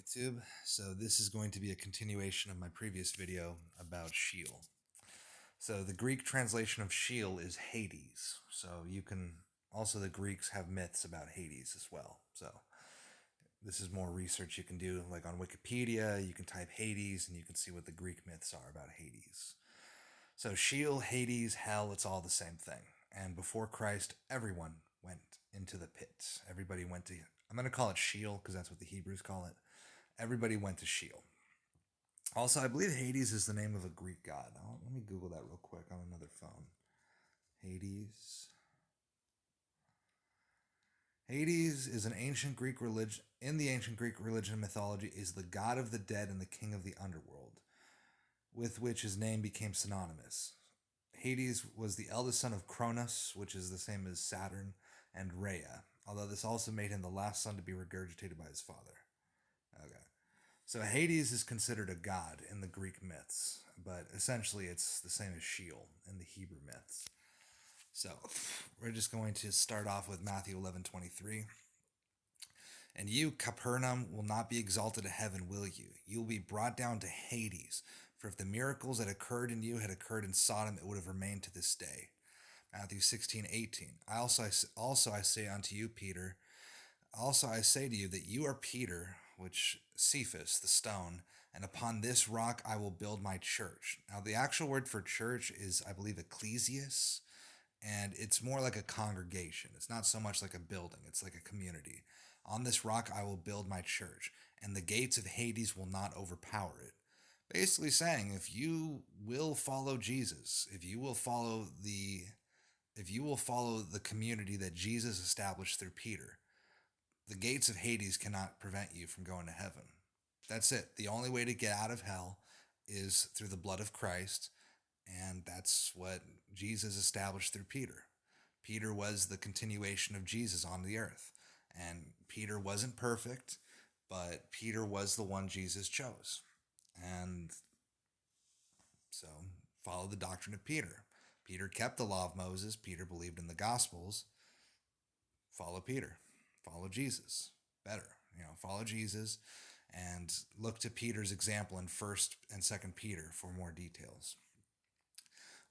YouTube. So this is going to be a continuation of my previous video about Sheol. So the Greek translation of Sheol is Hades. So you can also, the Greeks have myths about Hades as well. So this is more research you can do, like on Wikipedia. You can type Hades and you can see what the Greek myths are about Hades. So Sheol, Hades, hell, it's all the same thing. And before Christ, everyone went into the pit. Everybody went to, I'm going to call it Sheol because that's what the Hebrews call it. Everybody went to Sheol. Also, I believe Hades is the name of a Greek god. Let me Google that real quick on another phone. Hades. Hades is an ancient Greek religion. In the ancient Greek religion and mythology, is the god of the dead and the king of the underworld, with which his name became synonymous. Hades was the eldest son of Cronus, which is the same as Saturn, and Rhea, although this also made him the last son to be regurgitated by his father. Okay. So Hades is considered a god in the Greek myths, but essentially it's the same as Sheol in the Hebrew myths. So we're just going to start off with Matthew 11:23. And you, Capernaum, will not be exalted to heaven, will you? You will be brought down to Hades. For if the miracles that occurred in you had occurred in Sodom, it would have remained to this day. Matthew 16:18. Also I say unto you, Peter, also I say to you that you are Peter, which Cephas, the stone, and upon this rock I will build my church. Now the actual word for church is, I believe, ecclesias, and it's more like a congregation. It's not so much like a building, it's like a community. On this rock I will build my church, and the gates of Hades will not overpower it. Basically saying, if you will follow Jesus, if you will follow the community that Jesus established through Peter, the gates of Hades cannot prevent you from going to heaven. That's it. The only way to get out of hell is through the blood of Christ, and that's what Jesus established through Peter. Peter was the continuation of Jesus on the earth, and Peter wasn't perfect, but Peter was the one Jesus chose. And so follow the doctrine of Peter. Peter kept the law of Moses. Peter believed in the Gospels. Follow Peter. Follow Jesus. Better, follow Jesus and look to Peter's example in 1st and 2nd Peter for more details.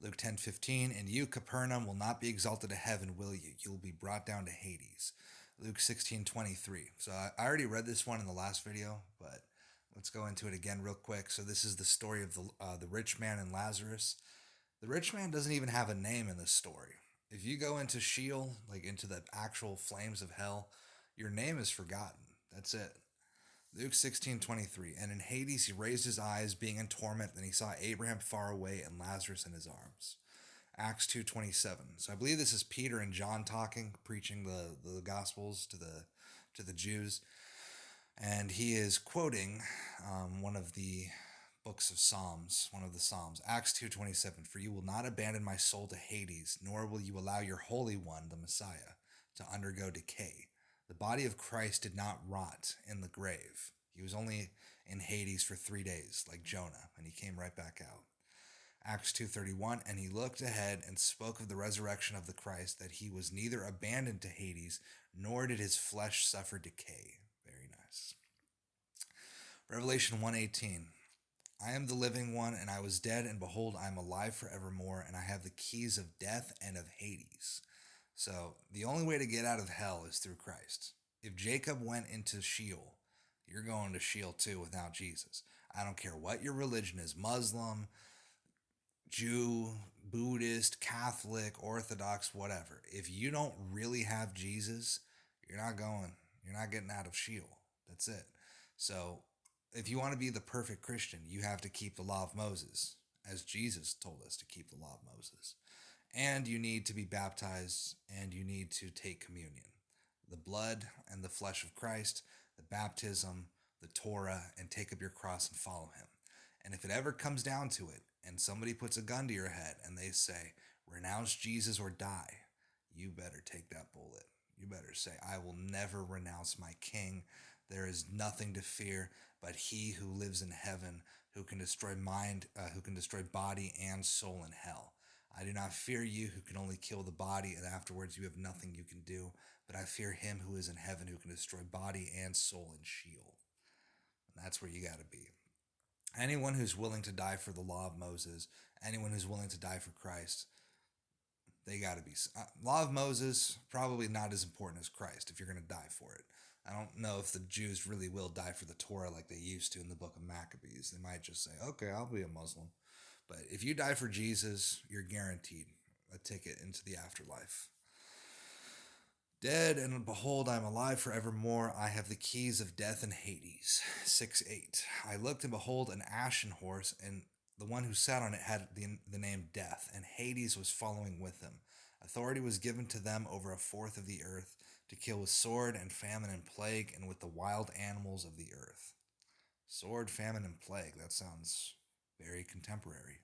Luke 10:15, and you, Capernaum, will not be exalted to heaven, will you? You will be brought down to Hades. Luke 16:23. So I already read this one in the last video, but let's go into it again real quick. So this is the story of the rich man and Lazarus. The rich man doesn't even have a name in this story. If you go into Sheol, like into the actual flames of hell, your name is forgotten. That's it. Luke 16:23. And in Hades he raised his eyes, being in torment, and he saw Abraham far away and Lazarus in his arms. Acts 2:27. So I believe this is Peter and John talking, preaching the Gospels to the Jews. And he is quoting one of the books of Psalms, one of the Psalms. Acts 2:27. For you will not abandon my soul to Hades, nor will you allow your Holy One, the Messiah, to undergo decay. The body of Christ did not rot in the grave. He was only in Hades for 3 days, like Jonah, and he came right back out. Acts 2:31, and he looked ahead and spoke of the resurrection of the Christ, that he was neither abandoned to Hades, nor did his flesh suffer decay. Very nice. Revelation 1:18. I am the living one, and I was dead, and behold, I am alive forevermore, and I have the keys of death and of Hades. So the only way to get out of hell is through Christ. If Jacob went into Sheol, you're going to Sheol too without Jesus. I don't care what your religion is, Muslim, Jew, Buddhist, Catholic, Orthodox, whatever. If you don't really have Jesus, you're not getting out of Sheol. That's it. So if you want to be the perfect Christian, you have to keep the law of Moses, as Jesus told us to keep the law of Moses. And you need to be baptized, and you need to take communion. The blood and the flesh of Christ, the baptism, the Torah, and take up your cross and follow him. And if it ever comes down to it, and somebody puts a gun to your head and they say, renounce Jesus or die, you better take that bullet. You better say, I will never renounce my king. There is nothing to fear but he who lives in heaven, who can destroy body and soul in hell. I do not fear you who can only kill the body, and afterwards you have nothing you can do, but I fear him who is in heaven, who can destroy body and soul in Sheol. that's where you got to be. Anyone who's willing to die for the law of Moses, anyone who's willing to die for Christ, they got to be. Law of Moses, probably not as important as Christ if you're going to die for it. I don't know if the Jews really will die for the Torah like they used to in the book of Maccabees. They might just say, okay, I'll be a Muslim. But if you die for Jesus, you're guaranteed a ticket into the afterlife. Dead, and behold, I am alive forevermore. I have the keys of death and Hades. 6:8. I looked, and behold, an ashen horse, and the one who sat on it had the name Death, and Hades was following with him. Authority was given to them over a fourth of the earth, to kill with sword and famine and plague, and with the wild animals of the earth. Sword, famine, and plague. That sounds very contemporary.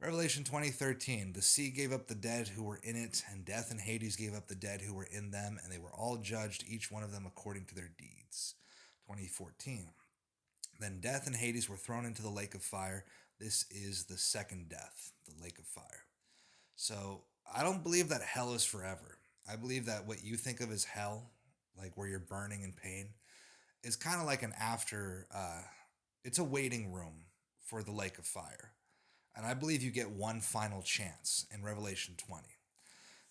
Revelation 20:13. The sea gave up the dead who were in it, and death and Hades gave up the dead who were in them, and they were all judged, each one of them according to their deeds. 20:14. Then death and Hades were thrown into the lake of fire. This is the second death, the lake of fire. So I don't believe that hell is forever. I believe that what you think of as hell, like where you're burning in pain, is kind of like an after, it's a waiting room for the lake of fire. And I believe you get one final chance in Revelation 20.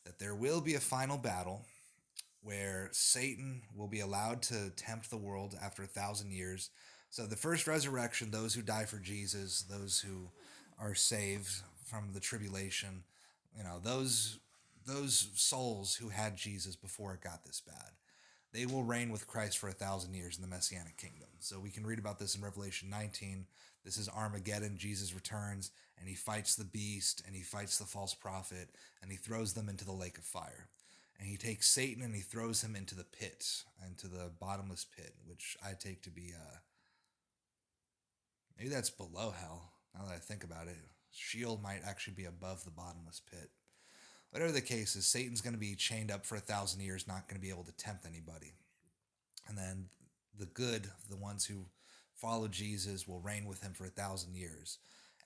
That there will be a final battle where Satan will be allowed to tempt the world after 1,000 years. So the first resurrection, those who die for Jesus, those who are saved from the tribulation, those souls who had Jesus before it got this bad, they will reign with Christ for 1,000 years in the Messianic kingdom. So we can read about this in Revelation 19. This is Armageddon. Jesus returns, and he fights the beast, and he fights the false prophet, and he throws them into the lake of fire. And he takes Satan and he throws him into the pit, into the bottomless pit, which I take to be, maybe that's below hell, now that I think about it. Sheol might actually be above the bottomless pit. Whatever the case is, Satan's going to be chained up for 1,000 years, not going to be able to tempt anybody. And then the good, the ones who follow Jesus, will reign with him for 1,000 years.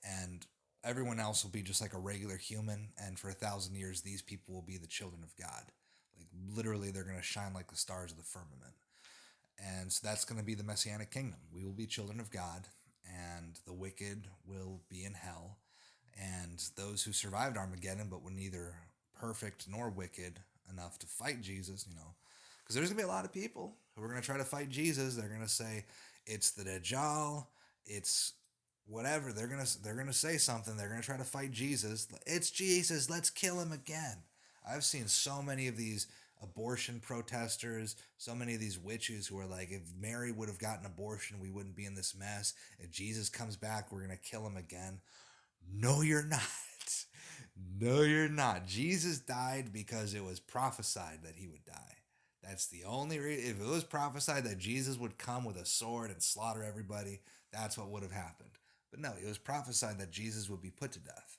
And everyone else will be just like a regular human. And for 1,000 years, these people will be the children of God. Like literally, they're going to shine like the stars of the firmament. And so that's going to be the Messianic kingdom. We will be children of God, and the wicked will be in hell. And those who survived Armageddon but were neither perfect nor wicked enough to fight Jesus, because there's going to be a lot of people who are going to try to fight Jesus. They're going to say, it's the Dajjal, it's whatever. They're going to say something. They're going to try to fight Jesus. It's Jesus. Let's kill him again. I've seen so many of these abortion protesters, so many of these witches who are like, if Mary would have gotten abortion, we wouldn't be in this mess. If Jesus comes back, we're going to kill him again. No, you're not. No, you're not. Jesus died because it was prophesied that he would die. That's the only reason. If it was prophesied that Jesus would come with a sword and slaughter everybody, that's what would have happened. But no, it was prophesied that Jesus would be put to death.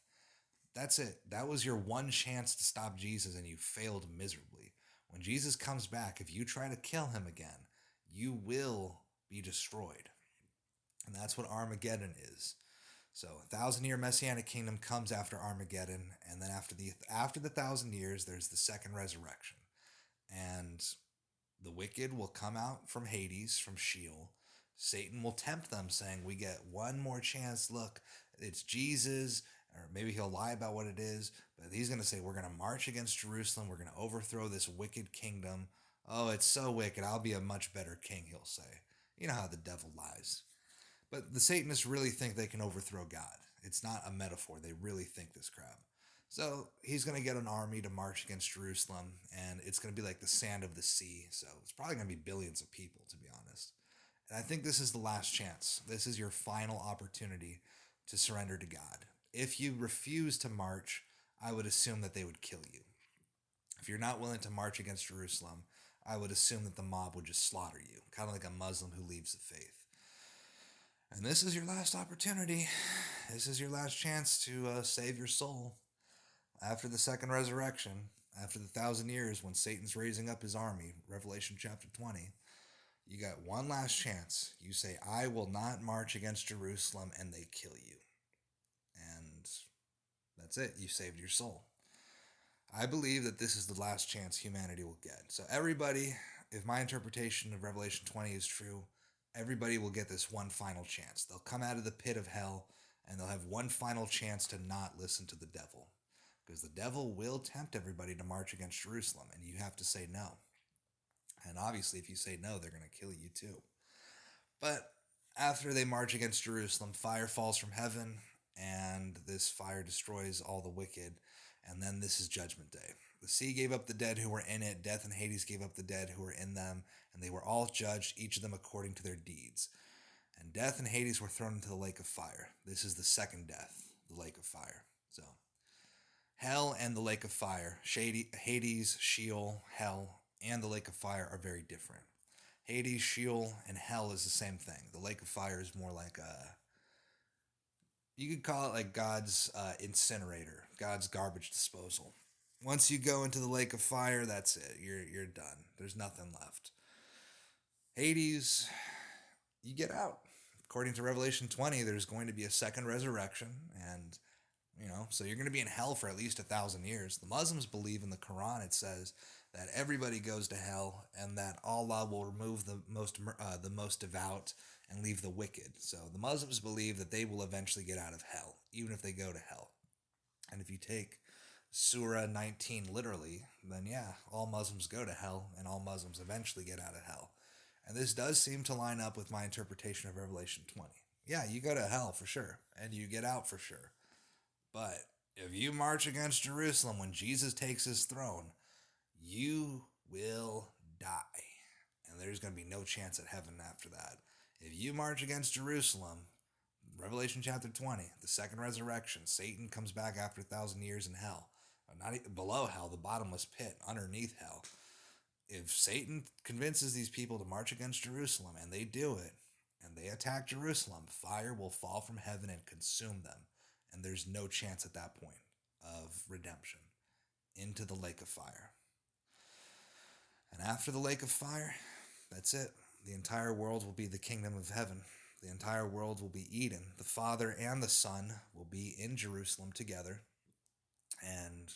That's it. That was your one chance to stop Jesus, and you failed miserably. When Jesus comes back, if you try to kill him again, you will be destroyed. And that's what Armageddon is. So 1,000-year Messianic kingdom comes after Armageddon, and then after the 1,000 years, there's the second resurrection. And the wicked will come out from Hades, from Sheol. Satan will tempt them, saying, we get one more chance. Look, it's Jesus, or maybe he'll lie about what it is, but he's going to say, we're going to march against Jerusalem. We're going to overthrow this wicked kingdom. Oh, it's so wicked. I'll be a much better king, he'll say. You know how the devil lies. But the Satanists really think they can overthrow God. It's not a metaphor. They really think this crap. So he's going to get an army to march against Jerusalem, and it's going to be like the sand of the sea. So it's probably going to be billions of people, to be honest. And I think this is the last chance. This is your final opportunity to surrender to God. If you refuse to march, I would assume that they would kill you. If you're not willing to march against Jerusalem, I would assume that the mob would just slaughter you, kind of like a Muslim who leaves the faith. And this is your last opportunity. This is your last chance to save your soul. After the second resurrection, after the 1,000 years when Satan's raising up his army, Revelation chapter 20, you got one last chance. You say, I will not march against Jerusalem, and they kill you. And that's it. You saved your soul. I believe that this is the last chance humanity will get. So everybody, if my interpretation of Revelation 20 is true, everybody will get this one final chance. They'll come out of the pit of hell and they'll have one final chance to not listen to the devil. Because the devil will tempt everybody to march against Jerusalem, and you have to say no. And obviously, if you say no, they're going to kill you too. But after they march against Jerusalem, fire falls from heaven, and this fire destroys all the wicked. And then this is Judgment Day. The sea gave up the dead who were in it. Death and Hades gave up the dead who were in them. And they were all judged, each of them according to their deeds. And death and Hades were thrown into the lake of fire. This is the second death, the lake of fire. So, hell and the lake of fire, Hades, Sheol, hell, and the lake of fire are very different. Hades, Sheol, and hell is the same thing. The lake of fire is more like you could call it like God's incinerator, God's garbage disposal. Once you go into the lake of fire, that's it. You're done. There's nothing left. Hades, you get out. According to Revelation 20, there's going to be a second resurrection, and so you're going to be in hell for at least 1,000 years. The Muslims believe in the Quran. It says that everybody goes to hell, and that Allah will remove the most devout and leave the wicked. So the Muslims believe that they will eventually get out of hell, even if they go to hell. And if you take Surah 19 literally, then yeah, all Muslims go to hell, and all Muslims eventually get out of hell. And this does seem to line up with my interpretation of Revelation 20. Yeah, you go to hell for sure, and you get out for sure. But if you march against Jerusalem when Jesus takes his throne, you will die. And there's going to be no chance at heaven after that. If you march against Jerusalem, Revelation chapter 20, the second resurrection, Satan comes back after 1,000 years in hell. Not below hell, the bottomless pit, underneath hell. If Satan convinces these people to march against Jerusalem, and they do it, and they attack Jerusalem, fire will fall from heaven and consume them. And there's no chance at that point of redemption into the lake of fire. And after the lake of fire, that's it. The entire world will be the kingdom of heaven. The entire world will be Eden. The Father and the Son will be in Jerusalem together, and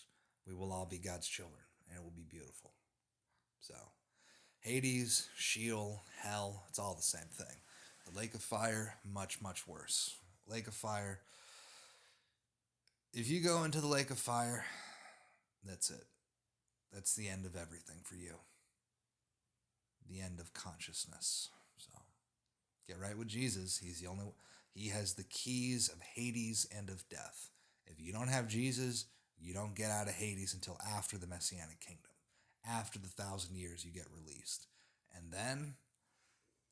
we will all be God's children, and it will be beautiful. So, Hades, Sheol, hell, it's all the same thing. The lake of fire, much, much worse. Lake of fire, if you go into the lake of fire, that's it. That's the end of everything for you. The end of consciousness. So, get right with Jesus. He has the keys of Hades and of death. If you don't have Jesus, you don't get out of Hades until after the Messianic kingdom. After the 1,000 years, you get released. And then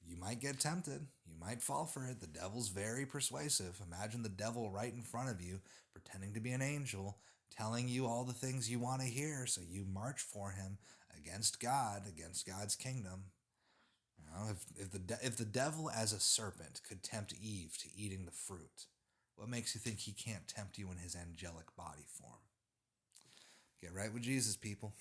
you might get tempted. You might fall for it. The devil's very persuasive. Imagine the devil right in front of you, pretending to be an angel, telling you all the things you want to hear, so you march for him against God, against God's kingdom. If the devil as a serpent could tempt Eve to eating the fruit, what makes you think he can't tempt you in his angelic body form? Get right with Jesus, people.